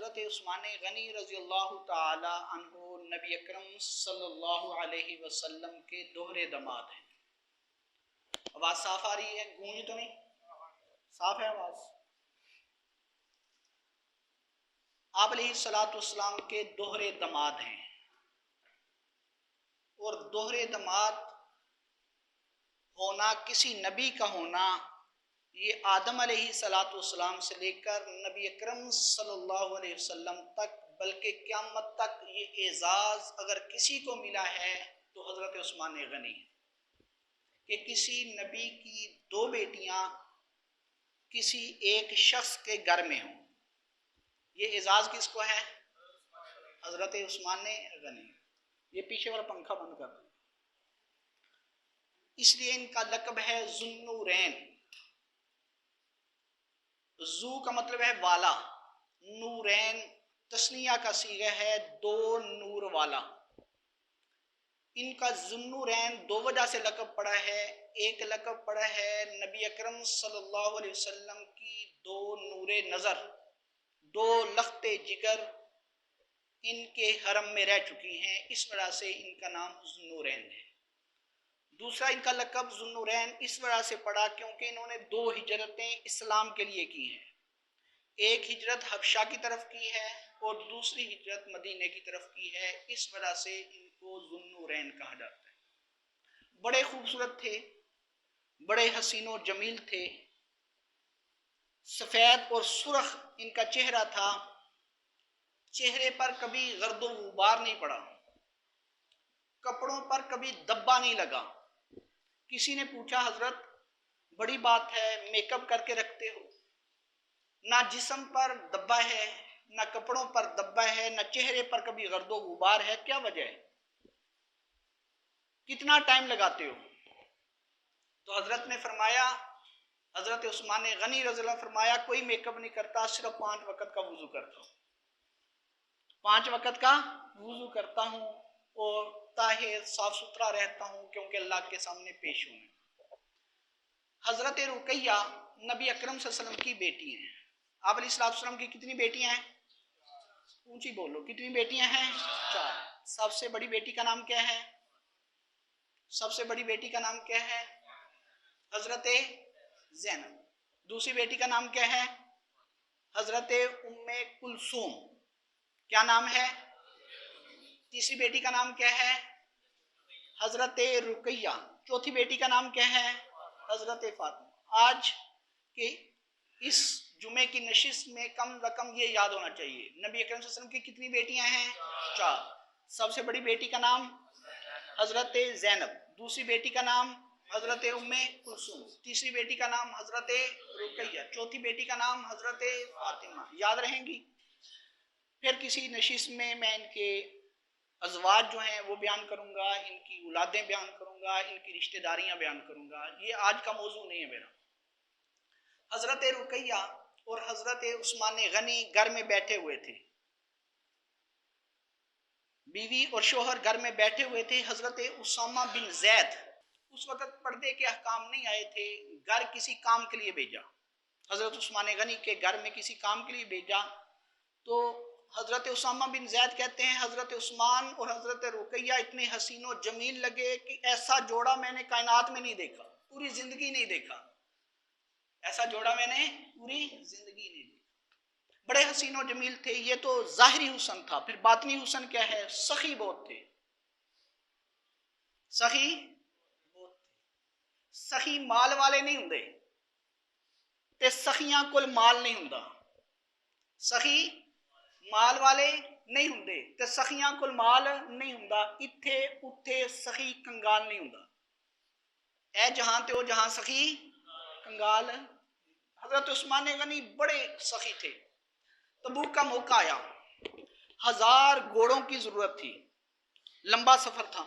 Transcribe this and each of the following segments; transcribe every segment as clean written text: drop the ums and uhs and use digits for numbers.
حضرت عثمان غنی رضی اللہ تعالی عنہ نبی اکرم صلی اللہ علیہ وسلم کے دوہرے داماد ہیں۔ آواز صاف آ رہی ہے؟ گونج تو نہیں؟ صاف ہے آواز؟ آپ علیہ السلام کے دوہرے داماد ہیں، اور دوہرے داماد ہونا، کسی نبی کا ہونا، یہ آدم علیہ السلام سے لے کر نبی اکرم صلی اللہ علیہ وسلم تک، بلکہ قیامت تک یہ اعزاز اگر کسی کو ملا ہے تو حضرت عثمان غنی ہے کہ کسی نبی کی دو بیٹیاں کسی ایک شخص کے گھر میں ہوں۔ یہ اعزاز کس کو ہے؟ حضرت عثمان غنی۔ یہ پیچھے والا پنکھا بند کر دیں۔ اس لیے ان کا لقب ہے ذوالنورین۔ ذو کا مطلب ہے والا، نورین تثنیہ کا صیغہ ہے، دو نور والا۔ ان کا ذوالنورین دو وجہ سے لقب پڑا ہے۔ ایک لقب پڑا ہے نبی اکرم صلی اللہ علیہ وسلم کی دو نور نظر، دو لخت جگر ان کے حرم میں رہ چکی ہیں، اس وجہ سے ان کا نام ذوالنورین ہے۔ دوسرا ان کا لقب ذوالنورین اس وجہ سے پڑا کیونکہ انہوں نے دو ہجرتیں اسلام کے لیے کی ہیں۔ ایک ہجرت حبشہ کی طرف کی ہے اور دوسری ہجرت مدینے کی طرف کی ہے، اس وجہ سے ان کو ذوالنورین کہا جاتا ہے۔ بڑے خوبصورت تھے، بڑے حسین و جمیل تھے، سفید اور سرخ ان کا چہرہ تھا، چہرے پر کبھی گرد و غبار نہیں پڑا، کپڑوں پر کبھی دبا نہیں لگا۔ کسی نے پوچھا حضرت بڑی بات ہے، میک اپ کر کے رکھتے ہو، نہ جسم پر دبا ہے، نہ کپڑوں پر دبا ہے، نہ چہرے پر کبھی گرد و غبار ہے، کیا وجہ ہے؟ کتنا ٹائم لگاتے ہو؟ تو حضرت نے فرمایا، حضرت عثمان غنی رضی اللہ عنہ فرمایا کوئی میک اپ نہیں کرتا، صرف 5 وقت کا وضو کرتا ہوں، 5 وقت کا وضو کرتا ہوں اور طاہر صاف ستھرا رہتا ہوں کیونکہ اللہ کے سامنے پیش ہوں۔ حضرت رقیہ نبی اکرم صلی اللہ علیہ وسلم کی بیٹی ہیں۔ آپ علیہ السلام کی کتنی بیٹیاں ہیں؟ اونچی بولو، کتنی بیٹیاں ہیں؟ 4۔ سب سے بڑی بیٹی کا نام کیا ہے؟ سب سے بڑی بیٹی کا نام کیا ہے؟ حضرت زینب۔ دوسری بیٹی کا نام کیا ہے؟ حضرت ام کلثوم۔ کیا نام ہے؟ تیسری بیٹی کا نام کیا ہے؟ حضرت رقیہ۔ چوتھی بیٹی کا نام کیا ہے؟ حضرت فاطمہ۔ آج کے اس جمعے کی نشست میں کم رقم یہ یاد ہونا چاہیے، نبی اکرم صلی اللہ علیہ وسلم کی کتنی بیٹیاں ہیں؟ 4۔ سب سے بڑی بیٹی کا نام حضرت زینب، دوسری بیٹی کا نام حضرت ام کلثوم، تیسری بیٹی کا نام حضرت رقیہ، چوتھی بیٹی کا نام حضرت فاطمہ۔ یاد رہیں گی؟ پھر کسی نشست میں ان کے ازواج جو ہیں وہ بیان کروں گا، ان کی اولادیں بیان کروں گا، ان کی رشتہ داریاں بیان کروں گا، یہ آج کا موضوع نہیں ہے میرا۔ حضرت رقیہ اور حضرت عثمان غنی گھر میں بیٹھے ہوئے تھے، بیوی اور شوہر گھر میں بیٹھے ہوئے تھے۔ حضرت اسامہ بن زید، اس وقت پردے کے احکام نہیں آئے تھے، گھر کسی کام کے لیے بھیجا، حضرت عثمان غنی کے گھر میں کسی کام کے لیے بھیجا، تو حضرت اسامہ بن زید کہتے ہیں حضرت عثمان اور حضرت رقیہ اتنے حسین و جمیل لگے کہ ایسا جوڑا میں نے کائنات میں نہیں دیکھا، پوری زندگی نہیں دیکھا، ایسا جوڑا میں نے پوری زندگی نہیں دیکھا۔ بڑے حسین و جمیل تھے۔ یہ تو ظاہری حسن تھا، پھر باطنی حسن کیا ہے؟ سخی بہت تھے، سخی بہت تھے۔ سخی مال والے نہیں ہوندے تے سخیاں کل مال نہیں ہوندا، سخی مال والے نہیں ہوندے تے سخیاں کل مال نہیں ہوندا، اتھے اتھے سخی کنگال نہیں ہوندا، اے جہاں تے او جہاں سخی کنگال۔ حضرت عثمان غنی بڑے سخی تھے۔ تبوک کا موقع آیا، 1000 گھوڑوں کی ضرورت تھی، لمبا سفر تھا،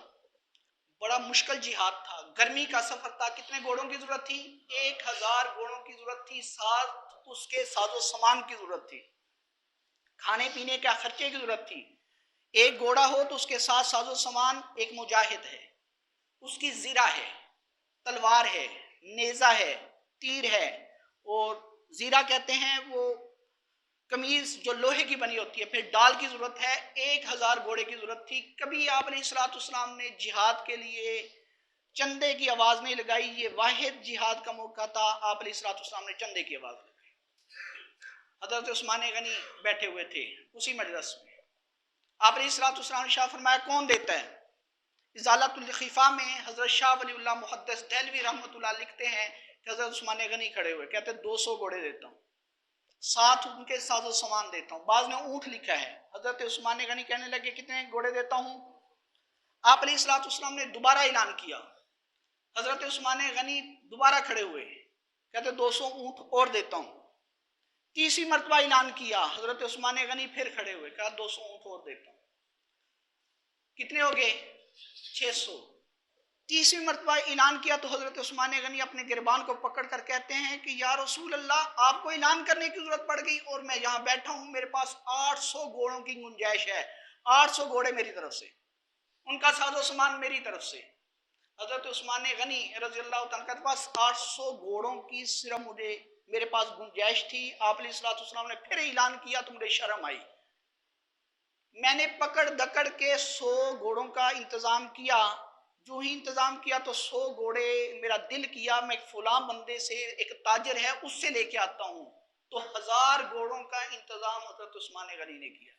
بڑا مشکل جہاد تھا، گرمی کا سفر تھا۔ کتنے گھوڑوں کی ضرورت تھی؟ 1000 گھوڑوں کی ضرورت تھی، ساتھ اس کے ساز و سامان کی ضرورت تھی، کھانے پینے کا خرچے کی ضرورت تھی۔ ایک گھوڑا ہو تو اس کے ساتھ ساز و سامان، ایک مجاہد ہے، اس کی زرہ ہے، تلوار ہے، نیزہ ہے، تیر ہے، اور زیرہ کہتے ہیں وہ قمیض جو لوہے کی بنی ہوتی ہے، پھر ڈال کی ضرورت ہے، 1000 گھوڑے کی ضرورت تھی. کبھی آپ علیہ الصلوۃ والسلام نے جہاد کے لیے چندے کی آواز نہیں لگائی. یہ واحد جہاد کا موقع تھا، آپ علیہ الصلوۃ والسلام نے چندے کی آواز لگائی. حضرت عثمان غنی بیٹھے ہوئے تھے اسی مجلس میں. آپ علیہ الصلوۃ والسلام نے شاہ فرمایا کون دیتا ہے؟ ازالۃ الخفا میں حضرت شاہ ولی اللہ محدث دہلوی رحمۃ اللہ لکھتے ہیں کہ حضرت عثمان غنی کھڑے ہوئے کہتے 200 گھوڑے دیتا ہوں، ساتھ ان کے ساز و سامان دیتا ہوں. بعض نے اونٹ لکھا ہے. حضرت عثمان غنی کہنے لگے کتنے گھوڑے دیتا ہوں؟ آپ علیہ الصلوۃ والسلام نے دوبارہ اعلان کیا. حضرت عثمان غنی دوبارہ کھڑے ہوئے کہتے 200 اونٹ اور دیتا ہوں. تیسری مرتبہ اعلان کیا. حضرت عثمان غنی پھر کھڑے ہوئے کہا 200 اونٹ اور دیتا ہوں. کتنے ہو گئے؟ 600. تیسری مرتبہ اعلان کیا تو حضرت عثمان غنی اپنے گربان کو پکڑ کر کہتے ہیں کہ یا رسول اللہ آپ کو اعلان کرنے کی ضرورت پڑ گئی اور میں یہاں بیٹھا ہوں، میرے پاس 800 گھوڑوں کی گنجائش ہے، 800 گھوڑے میری طرف سے، ان کا ساز و سامان میری طرف سے. حضرت عثمان غنی رضی اللہ تعالیٰ کے پاس 800 گھوڑوں کی صرف میرے پاس گنجائش تھی. آپ علیہ الصلوۃ والسلام نے پھر اعلان کیا تو مجھے شرم آئی. میں نے پکڑ دکڑ کے 100 گھوڑوں کا انتظام کیا. جو ہی انتظام کیا تو 100 گھوڑے میرا دل کیا میں فلاں بندے سے، ایک تاجر ہے اس سے لے کے آتا ہوں. تو 1000 گھوڑوں کا انتظام حضرت عثمان غنی نے کیا.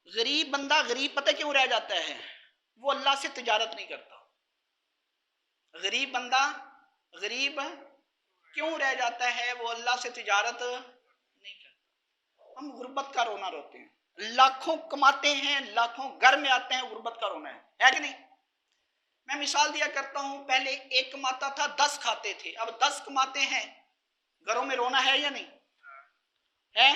غریب بندہ غریب پتہ کیوں رہ جاتا ہے؟ وہ اللہ سے تجارت نہیں کرتا. غریب بندہ غریب کیوں رہ جاتا ہے؟ وہ اللہ سے تجارت نہیں کرتا. ہم غربت کا رونا روتے ہیں، لاکھوں کماتے ہیں، لاکھوں گھر میں آتے ہیں، غربت کا رونا ہے کہ نہیں؟ میں مثال دیا کرتا ہوں، پہلے 1 کماتا تھا 10 کھاتے تھے، اب 10 کماتے ہیں، گھروں میں رونا ہے یا نہیں ہے؟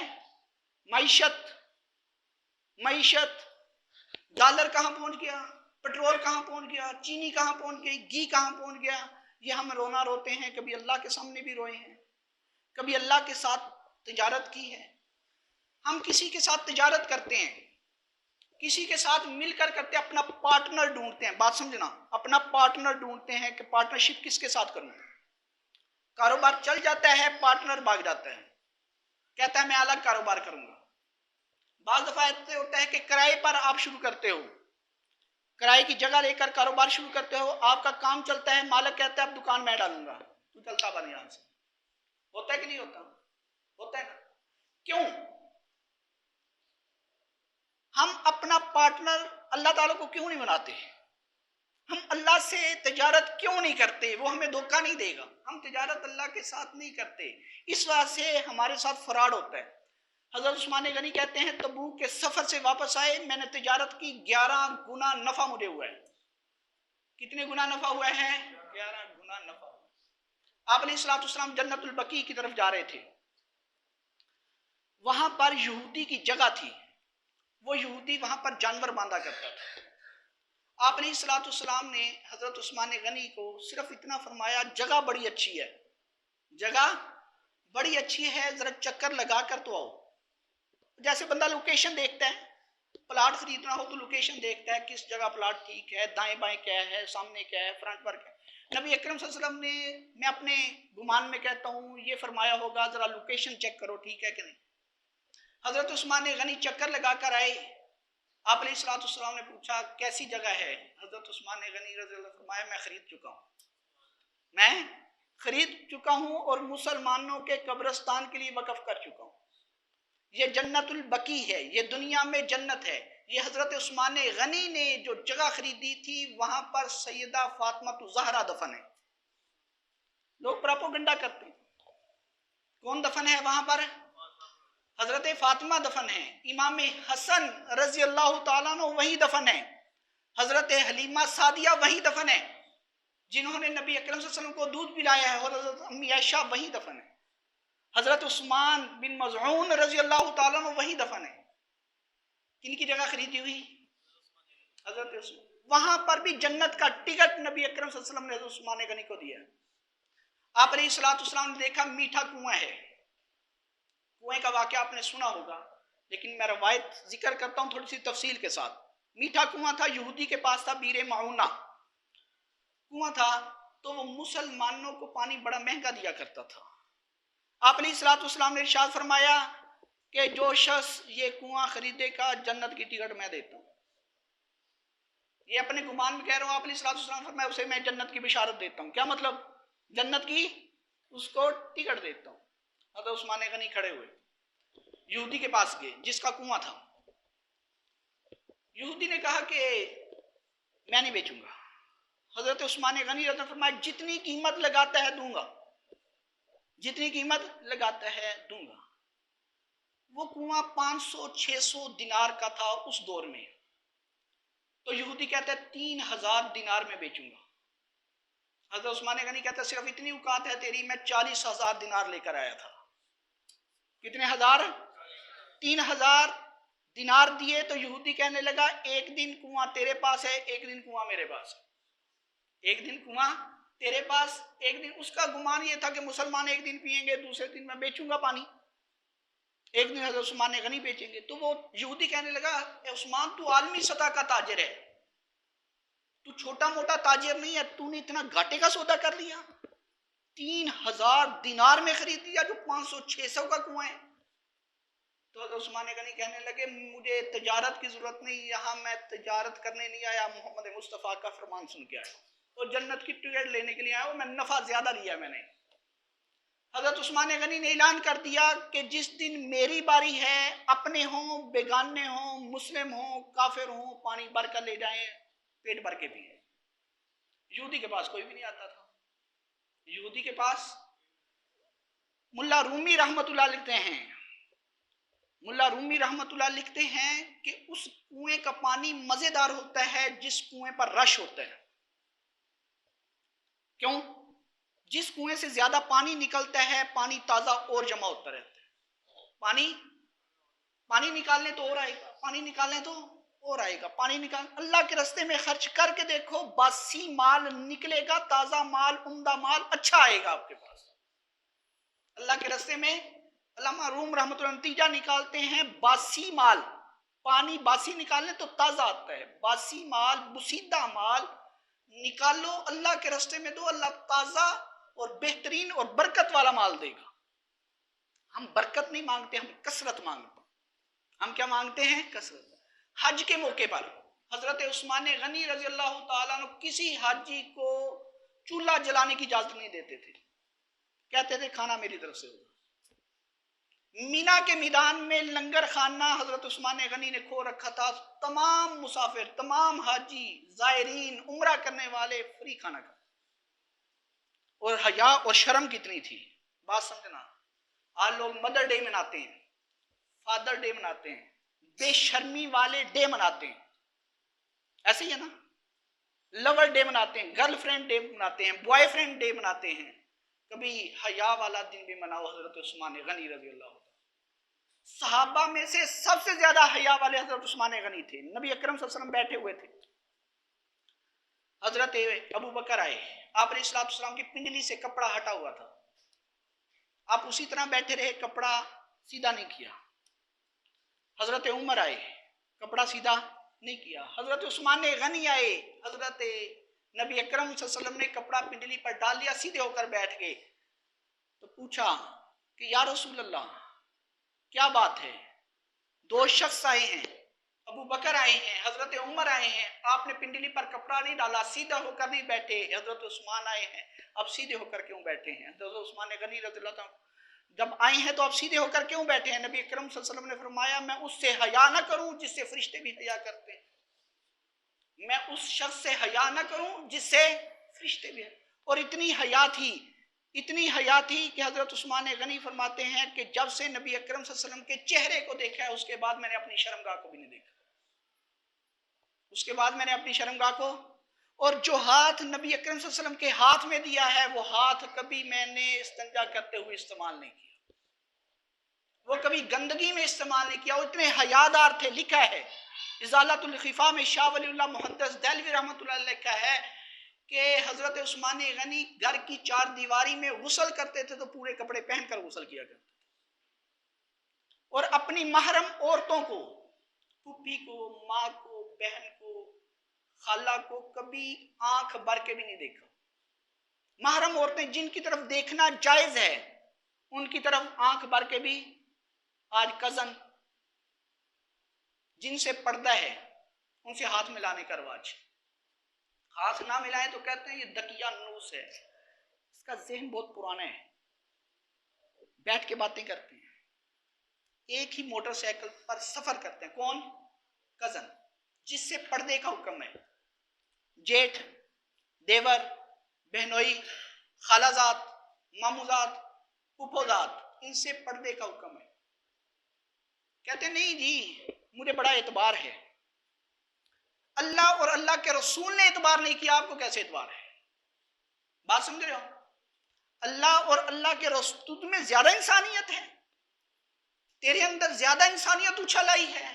معیشت ڈالر کہاں پہنچ گیا، پٹرول کہاں پہنچ گیا، چینی کہاں پہنچ گئی، گھی کہاں پہنچ گیا. یہ ہم رونا روتے ہیں. کبھی اللہ کے سامنے بھی روئے ہیں، کبھی اللہ کے ساتھ تجارت کی ہے. ہم کسی کے ساتھ تجارت کرتے ہیں، کسی کے ساتھ مل کر کرتے ہیں، اپنا پارٹنر ڈھونڈتے ہیں. بات سمجھنا، اپنا پارٹنر ڈھونڈتے ہیں کہ پارٹنرشپ کس کے ساتھ کروں. کاروبار چل جاتا ہے، پارٹنر بھاگ جاتا ہے، کہتا ہے میں الگ کاروبار کروں گا. بعض دفعہ ایسے ہوتا ہے کہ کرائے پر آپ شروع کرتے ہو، کرائے کی جگہ لے کر کاروبار شروع کرتے ہو، آپ کا کام چلتا ہے، مالک کہتا ہے اب دکان میں ڈالوں گا، تو چلتا بن یہاں سے. ہوتا ہے کہ نہیں ہوتا؟ ہوتا ہے نا. کیوں؟ ہم اپنا پارٹنر اللہ تعالیٰ کو کیوں نہیں بناتے؟ ہم اللہ سے تجارت کیوں نہیں کرتے؟ وہ ہمیں دھوکہ نہیں دے گا. ہم تجارت اللہ کے ساتھ نہیں کرتے، اس وجہ سے ہمارے ساتھ فراڈ ہوتا ہے. حضرت عثمان غنی کہتے ہیں تبوک کے سفر سے واپس آئے، میں نے تجارت کی، 11 گنا نفع مجھے ہوا ہے. کتنے گنا نفع ہوا ہے؟ 11 گنا نفع. آپ علیہ الصلوۃ والسلام جنت البقیع کی طرف جا رہے تھے. وہاں پر یہودی کی جگہ تھی، وہ یہودی وہاں پر جانور باندھا کرتا تھا. آپ علیہ الصلوۃ والسلام نے حضرت عثمان غنی کو صرف اتنا فرمایا جگہ بڑی اچھی ہے، جگہ بڑی اچھی ہے، ذرا چکر لگا کر تو آؤ. جیسے بندہ لوکیشن دیکھتا ہے، پلاٹ خریدنا ہو تو لوکیشن دیکھتا ہے کس جگہ پلاٹ ٹھیک ہے، دائیں بائیں کیا ہے، سامنے کیا ہے، فرنٹ پر کیا ہے. نبی اکرم صلی اللہ علیہ وسلم نے، میں اپنے گمان میں کہتا ہوں، یہ فرمایا ہوگا ذرا لوکیشن چیک کرو ٹھیک ہے کہ نہیں. حضرت عثمان غنی چکر لگا کر آئے. آپ علیہ الصلوۃ والسلام نے پوچھا کیسی جگہ ہے؟ حضرت عثمان غنی رضی اللہ عنہ فرمایا میں خرید چکا ہوں اور مسلمانوں کے قبرستان کے لیے وقف کر چکا ہوں. یہ جنت البقیع ہے، یہ دنیا میں جنت ہے. یہ حضرت عثمان غنی نے جو جگہ خریدی تھی وہاں پر سیدہ فاطمہ الزہرا دفن ہے. لوگ پراپوگنڈا کرتے ہیں. کون دفن ہے وہاں پر؟ حضرت فاطمہ دفن ہے. امام حسن رضی اللہ تعالیٰ عنہ وہی دفن ہے. حضرت حلیمہ سعدیہ وہی دفن ہے جنہوں نے نبی اکرم صلی اللہ علیہ وسلم کو دودھ پلایا ہے، اور حضرت امی عائشہ وہی دفن ہے. حضرت عثمان بن مظعون رضی اللہ تعالیٰ عنہ وہی دفن ہے. کن کی جگہ خریدی ہوئی؟ حضرت عثمان. وہاں پر بھی جنت کا ٹکٹ نبی اکرم صلی اللہ علیہ وسلم نے حضرت عثمان غنی کو دیا. آپ علیہ الصلوۃ والسلام نے دیکھا میٹھا کنواں ہے. کنویں کا واقعہ آپ نے سنا ہوگا، لیکن میں روایت ذکر کرتا ہوں تھوڑی سی تفصیل کے ساتھ. میٹھا کنواں تھا، یہودی کے پاس تھا، بیر معونہ کنواں تھا، تو وہ مسلمانوں کو پانی بڑا مہنگا دیا کرتا تھا. آپ علیہ الصلوۃ والسلام نے ارشاد فرمایا کہ جو شخص یہ کنواں خریدے گا جنت کی ٹکٹ میں دیتا ہوں. یہ اپنے گمان میں کہہ رہا ہوں. آپ علیہ الصلوۃ والسلام فرمایا اسے میں جنت کی بشارت دیتا ہوں. کیا مطلب؟ جنت کی اس کو ٹکٹ دیتا ہوں. حضرت عثمان غنی کھڑے ہوئے, یہودی کے پاس گئے جس کا کنواں تھا. یہودی نے کہا کہ میں نہیں بیچوں گا. حضرت عثمان غنی رضی اللہ عنہ نے فرمایا جتنی قیمت لگاتا ہے دوں گا, جتنی قیمت لگاتا ہے دوں گا. وہ کنواں 500-600 دینار کا تھا اس دور میں. تو یہودی کہتا ہے 3000 دینار میں بیچوں گا. حضرت عثمان غنی کہتا ہے صرف اتنی اوقات ہے تیری, میں 40,000 دینار لے کر آیا تھا. کتنے ہزار؟ 3000 دینار دیے. تو یہودی کہنے لگا ایک دن کنواں تیرے پاس ہے, ایک دن کنواں میرے پاس ہے. ایک دن کنواں تیرے پاس, ایک دن. اس کا گمان یہ تھا کہ مسلمان ایک دن پیئیں گے, دوسرے دن میں بیچوں گا پانی, ایک دن حضرت عثمان غنی بیچیں گے. تو وہ یہودی کہنے لگا اے عثمان تو عالمی سطح کا تاجر ہے, تو چھوٹا موٹا تاجر نہیں ہے, تو نے اتنا گھاٹے کا سودا کر لیا. 3000 دینار میں خرید لیا جو 500-600 کا کنواں ہے. تو حضرت عثمان غنی کہنے لگے مجھے تجارت کی ضرورت نہیں, یہاں میں تجارت کرنے نہیں آیا, محمد مصطفیٰ کا فرمان سن کے آیا, اور جنت کی ٹکٹ لینے کے لیے آیا ہوں. میں نفع زیادہ لیا میں نے. حضرت عثمان غنی نے اعلان کر دیا کہ جس دن میری باری ہے, اپنے ہوں بیگانے ہوں, مسلم ہوں کافر ہوں, پانی بھر کر لے جائیں, پیٹ بھر کے پیئیں. یہودی کے پاس کوئی بھی نہیں آتا تھا. یہودی کے پاس ملا رومی رحمت اللہ لکھتے ہیں, ملا رومی رحمت اللہ لکھتے ہیں کہ اس کنویں کا پانی مزیدار ہوتا ہے جس کنویں پر رش ہوتا ہے. کیوں؟ جس کنویں سے زیادہ پانی نکلتا ہے پانی تازہ اور جمع ہوتا رہتا ہے. پانی نکالنے تو اور آئے گا, پانی نکالنے تو اور آئے گا. پانی نکال اللہ کے راستے میں خرچ کر کے دیکھو, باسی مال نکلے گا, تازہ مال, عمدہ مال اچھا آئے گا آپ کے پاس. اللہ کے راستے میں علامہ روم رحمۃ اللہ نتیجہ نکالتے ہیں, باسی مال, پانی باسی نکالنے تو تازہ آتا ہے, باسی مال بسیدہ مال نکالو اللہ کے راستے میں دو, اللہ تازہ اور بہترین اور برکت والا مال دے گا. ہم برکت نہیں مانگتے, ہم کثرت مانگتے ہیں. ہم کیا مانگتے ہیں؟ کثرت. حج کے موقع پر حضرت عثمان غنی رضی اللہ تعالیٰ عنہ کسی حاجی کو چولہا جلانے کی اجازت نہیں دیتے تھے, کہتے تھے کھانا میری طرف سے ہوگا. مینا کے میدان میں لنگر خانہ حضرت عثمان غنی نے کھول رکھا تھا, تمام مسافر, تمام حاجی, زائرین, عمرہ کرنے والے فری کھانا کھا. اور حیا اور شرم کتنی تھی, بات سمجھنا. آج لوگ مدر ڈے مناتے ہیں, فادر ڈے مناتے ہیں, بے شرمی والے ڈے مناتے ہیں, ایسے ہی ہے نا. لور ڈے مناتے ہیں, گرل فرینڈ ڈے مناتے ہیں, بوائے فرینڈ ڈے مناتے ہیں. کبھی حیا والا دن بھی مناؤ. حضرت عثمان غنی رضی اللہ عنہ صحابہ میں سے سب سے زیادہ حیا والے حضرت عثمان غنی تھے. نبی اکرم صلی اللہ علیہ وسلم بیٹھے ہوئے تھے, حضرت ابو بکر آئے, آپ علیہ الصلوۃ والسلام کی پنڈلی سے کپڑا ہٹا ہوا تھا, آپ اسی طرح بیٹھے رہے, کپڑا سیدھا نہیں کیا. حضرت عمر آئے, کپڑا سیدھا نہیں کیا. حضرت عثمان غنی آئے, حضرت نبی اکرم صلی اللہ علیہ وسلم نے کپڑا پنڈلی پر ڈال لیا, سیدھے ہو کر بیٹھ گئے. تو پوچھا کہ یا رسول اللہ کیا بات ہے؟ دو شخص آئے ہیں, ابو بکر آئے ہیں, حضرت عمر آئے ہیں, آپ نے پنڈلی پر کپڑا نہیں ڈالا, سیدھا ہو کر نہیں بیٹھے. حضرت عثمان آئے ہیں, اب سیدھے ہو کر کیوں بیٹھے ہیں؟ حضرت عثمان غنی رضی اللہ عنہ جب آئے ہیں تو آپ سیدھے ہو کر کیوں بیٹھے ہیں؟ نبی اکرم صلی اللہ علیہ وسلم نے فرمایا میں اس سے حیا نہ کروں جس سے فرشتے بھی حیا کرتے ہیں, میں اس شخص سے حیا نہ کروں جس سے فرشتے بھی. اور اتنی حیا تھی کہ حضرت عثمان غنی فرماتے ہیں کہ جب سے نبی اکرم صلی اللہ علیہ وسلم کے چہرے کو دیکھا ہے اس کے بعد میں نے اپنی شرمگاہ کو بھی نہیں دیکھا. اس کے بعد میں نے اپنی شرمگاہ کو, اور جو ہاتھ نبی اکرم صلی اللہ علیہ وسلم کے ہاتھ میں دیا ہے وہ ہاتھ کبھی میں نے استنجا کرتے ہوئے استعمال نہیں کیا, وہ کبھی گندگی میں استعمال نہیں کیا. وہ اتنے حیادار تھے. لکھا ہے ازالۃ الخفا میں شاہ ولی اللہ محدث دہلوی رحمۃ اللہ علیہ لکھا ہے کہ حضرت عثمان غنی گھر کی 4 دیواری میں غسل کرتے تھے تو پورے کپڑے پہن کر غسل کیا کرتے تھے, اور اپنی محرم عورتوں کو, پھوپھی کو, ماں کو, بہن کو, خالہ کو کبھی آنکھ بھر کے بھی نہیں دیکھا. محرم عورتیں جن کی طرف دیکھنا جائز ہے ان کی طرف آنکھ بھر کے بھی آج کزن جن سے پردہ ہے ان سے ہاتھ ملانے کا رواج، ہاتھ نہ ملائیں تو کہتے ہیں یہ دکیا نوس ہے، اس کا ذہن بہت پرانا ہے، بیٹھ کے باتیں کرتے ہیں، ایک ہی موٹر سائیکل پر سفر کرتے ہیں، کون؟ کزن، جس سے پردے کا حکم ہے، جیٹھ، دیور، بہنوئی، خالازاد، ماموزاد، پھوپھوزاد، ان سے پردے کا حکم ہے۔ کہتے ہیں نہیں جی مجھے بڑا اعتبار ہے، اللہ اور اللہ کے رسول نے اعتبار نہیں کیا، آپ کو کیسے اعتبار ہے؟ بات سمجھ رہے ہو؟ اللہ اور اللہ کے رسول، تمہیں زیادہ انسانیت ہے، تیرے اندر زیادہ انسانیت اچھل آئی ہے۔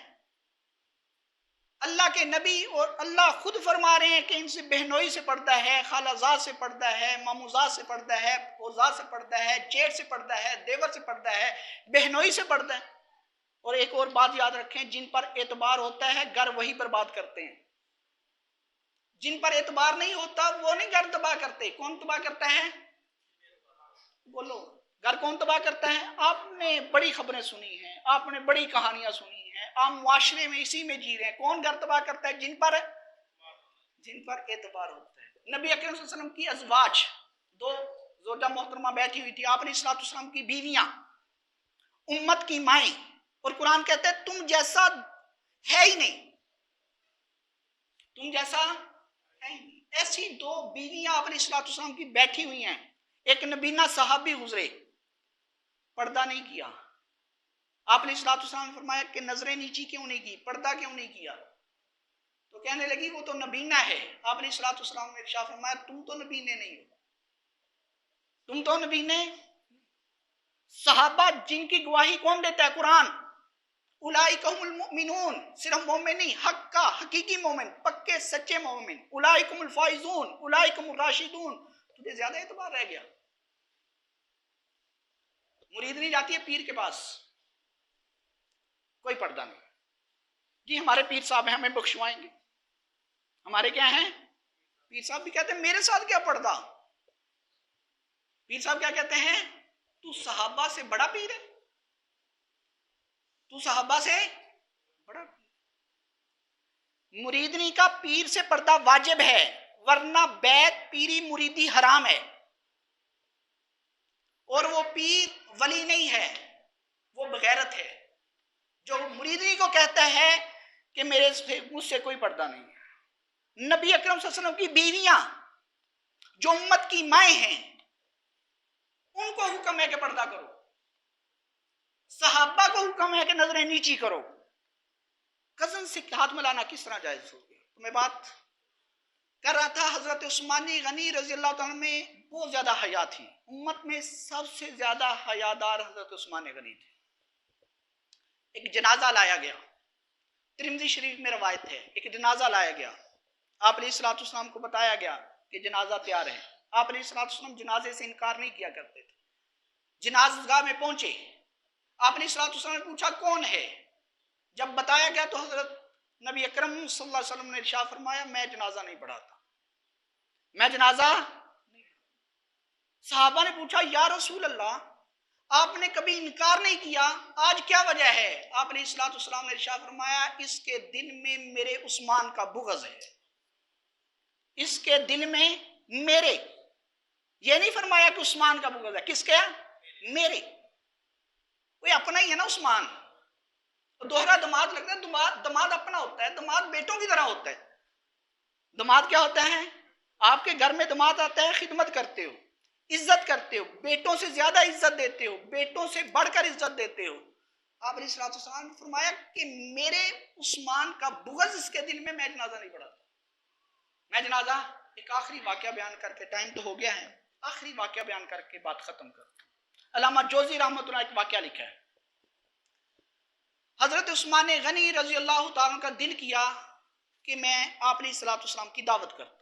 اللہ کے نبی اور اللہ خود فرما رہے ہیں کہ ان سے بہنوئی سے پردہ ہے، خالازاد سے پردہ ہے، ماموزاد سے پردہ ہے، پھوپھوزاد سے پردہ ہے، جیٹھ سے پردہ ہے، دیور سے پردہ ہے، بہنوئی سے پردہ ہے۔ اور ایک اور بات یاد رکھیں، جن پر اعتبار ہوتا ہے گھر وہی برباد کرتے ہیں، جن پر اعتبار نہیں ہوتا وہ نہیں گھر تباہ کرتے۔ کون تباہ کرتا ہے؟ بولو، گھر کون تباہ کرتا ہے؟ آپ نے بڑی خبریں سنی ہیں، آپ نے بڑی کہانیاں سنی ہیں، عام معاشرے میں اسی میں جی رہے ہیں۔ کون گھر تباہ کرتا ہے؟ جن پر اعتبار ہوتا ہے۔ نبی اکرم صلی اللہ علیہ وسلم کی ازواج، دو زوجہ محترمہ بیٹھی ہوئی تھی، آپ علیہ الصلوۃ والسلام کی بیویاں، امت کی مائیں، اور قرآن کہتا ہے تم جیسا ہے ہی نہیں، تم جیسا ہے ہی نہیں۔ ایسی دو بیویاں آپ علیہ الصلوۃ والسلام کی بیٹھی ہوئی ہیں، ایک نبینہ صحابی گزرے، پردہ نہیں کیا، آپ علیہ الصلوۃ والسلام نے فرمایا کہ نظریں نیچی کیوں نہیں کی، پردہ کیوں نہیں کیا؟ تو کہنے لگی وہ تو نبینہ ہے۔ آپ علیہ الصلوۃ والسلام نے ارشاد فرمایا تم تو نبینے نہیں ہو، تم تو نبینے۔ صحابہ جن کی گواہی کون دیتا ہے؟ قرآن۔ اولئک هم المؤمنون، صرف مومن نہیں، حق کا حقیقی مومن، پکے سچے مومن۔ اولئک هم الفائزون، اولئک هم الراشدون۔ تجھے زیادہ اعتبار رہ گیا؟ مرید نہیں جاتی ہے پیر کے پاس، کوئی پردہ نہیں، جی ہمارے پیر صاحب ہیں ہمیں بخشوائیں گے، ہمارے کیا ہیں؟ پیر صاحب بھی کہتے ہیں میرے ساتھ کیا پردہ؟ پیر صاحب کیا کہتے ہیں؟ تو صحابہ سے بڑا پیر ہے، تو صحابہ سے بڑا پیر۔ مریدنی کا پیر سے پردہ واجب ہے، ورنہ بیعت پیری مریدی حرام ہے، اور وہ پیر ولی نہیں ہے، وہ بغیرت ہے جو مریدنی کو کہتا ہے کہ مجھ سے کوئی پردہ نہیں ہے۔ نبی اکرم صلی اللہ علیہ وسلم کی بیویاں جو امت کی مائیں ہیں ان کو حکم ہے کہ پردہ کرو، صحابہ کو حکم ہے کہ نظریں نیچی کرو، کزن سے ہاتھ ملانا کس طرح جائز ہو گیا؟ تو میں بات کر رہا تھا حضرت عثمان غنی رضی اللہ تعالیٰ میں بہت زیادہ حیا تھی، امت میں سب سے زیادہ حیادار حضرت عثمان غنی تھے۔ ایک جنازہ لایا گیا، ترمذی شریف میں روایت ہے، ایک جنازہ لایا گیا، آپ علیہ الصلوۃ والسلام کو بتایا گیا کہ جنازہ تیار ہے، آپ علیہ الصلوۃ والسلام جنازے سے انکار نہیں کیا کرتے تھے۔ جنازگاہ میں پہنچے، آپ علیہ الصلوۃ والسلام نے پوچھا کون ہے، جب بتایا گیا تو حضرت نبی اکرم صلی اللہ علیہ وسلم نے ارشاد فرمایا میں جنازہ نہیں پڑھاتا، میں جنازہ نہیں۔ صحابہ نے پوچھا یا رسول اللہ آپ نے کبھی انکار نہیں کیا، آج کیا وجہ ہے؟ آپ علیہ الصلوۃ والسلام نے ارشاد فرمایا اس کے دل میں میرے عثمان کا بغض ہے، اس کے دل میں میرے، یہ نہیں فرمایا کہ عثمان کا بغض ہے، کس کا؟ میرے، کوئی اپنا ہی ہے نا عثمان، دوہرا دماد لگتا ہے، دماد اپنا ہوتا ہے، دماد بیٹوں کی طرح ہوتا ہے۔ دماد کیا ہوتا ہے؟ آپ کے گھر میں دماد آتا ہے، خدمت کرتے ہو، عزت کرتے ہو، بیٹوں سے زیادہ عزت دیتے ہو، بیٹوں سے بڑھ کر عزت دیتے ہو۔ آپ علیہ الصلوۃ والسلام نے فرمایا کہ میرے عثمان کا بغض اس کے دل میں جنازہ نہیں پڑھاتا۔ میں جنازہ، ایک آخری واقعہ بیان کر کے، ٹائم تو ہو گیا ہے، آخری واقعہ بیان کر کے بات ختم کرتا ہوں۔ علامہ جوزی رحمۃ اللہ ایک واقعہ لکھا ہے، حضرت عثمان غنی رضی اللہ تعالیٰ کا دل کیا کہ میں آپ علیہ الصلوۃ والسلام کی دعوت کرتا ہوں،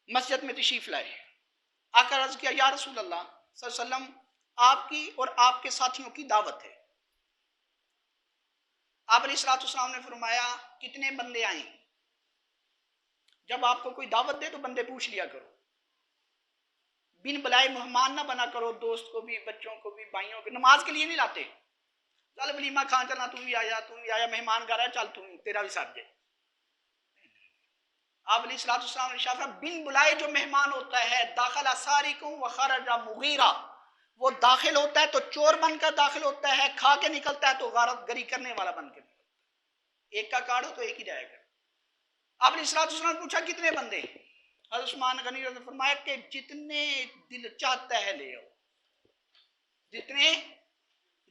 مسجد میں تشریف لائے، آ کر عرض کیا یا رسول اللہ صلی اللہ علیہ وسلم آپ کی اور آپ کے ساتھیوں کی دعوت ہے۔ آپ علیہ الصلوۃ والسلام نے فرمایا کتنے بندے آئیں؟ جب آپ کو کوئی دعوت دے تو بندے پوچھ لیا کرو، بن بلائے مہمان نہ بنا کرو، دوست کو بھی، بچوں کو بھی، بھائیوں کو نماز کے لیے نہیں لاتے، چل ولیمہ کھان چلنا، تم بھی آیا مہمان گھر ہے، چل تم تیرا بھی ساتھ جائے۔ آپ علیہ السلام نے شافہ بن بلائے جو مہمان ہوتا ہے، داخل سارقوں وخرج مغیرہ، وہ داخل ہوتا ہے تو چور بن کر داخل ہوتا ہے، کھا کے نکلتا ہے تو غارت گری کرنے والا بن کے نکلتا ہے۔ ایک کا کارڈ ہو تو ایک ہی جائے گا۔ آپ علیہ السلام نے پوچھا کتنے بندے؟ حضرت عثمان غنی رضی اللہ عنہ نے فرمایا کہ جتنے دل چاہتا ہے لے آؤ، جتنے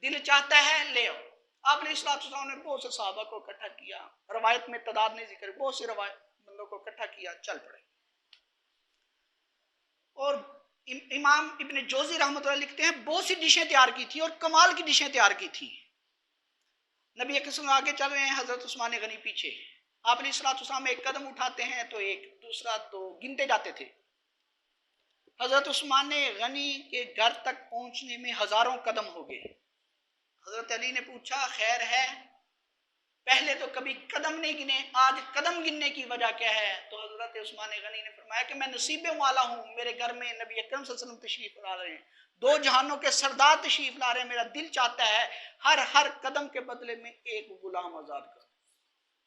دل چاہتا ہے لے آؤ۔ آپ علیہ السلام نے بہت سے صحابہ کو اکٹھا کیا، روایت میں تعداد نہیں ذکر، بہت سے روایت بندوں کو اکٹھا کیا، چل پڑے۔ اور امام ابن جوزی رحمۃ اللہ لکھتے ہیں بہت سی ڈشیں تیار کی تھی اور کمال کی ڈشیں تیار کی تھی۔ نبی اکرم صلی اللہ علیہ وسلم آگے چل رہے ہیں، حضرت عثمان غنی پیچھے۔ آپ علیہ السلام ایک قدم اٹھاتے ہیں تو ایک، دوسرا تو گنتے جاتے تھے۔ حضرت عثمان غنی کے گھر تک پہنچنے میں ہزاروں قدم ہو گئے۔ حضرت علی نے پوچھا خیر ہے؟ پہلے تو کبھی قدم نہیں گنے، آج قدم گننے کی وجہ کیا ہے؟ تو حضرت عثمان غنی نے فرمایا کہ میں نصیب والا ہوں، میرے گھر میں نبی اکرم صلی اللہ علیہ وسلم تشریف لا رہے ہیں، دو جہانوں کے سردار تشریف لا رہے ہیں، میرا دل چاہتا ہے ہر قدم کے بدلے میں ایک غلام آزاد کروں۔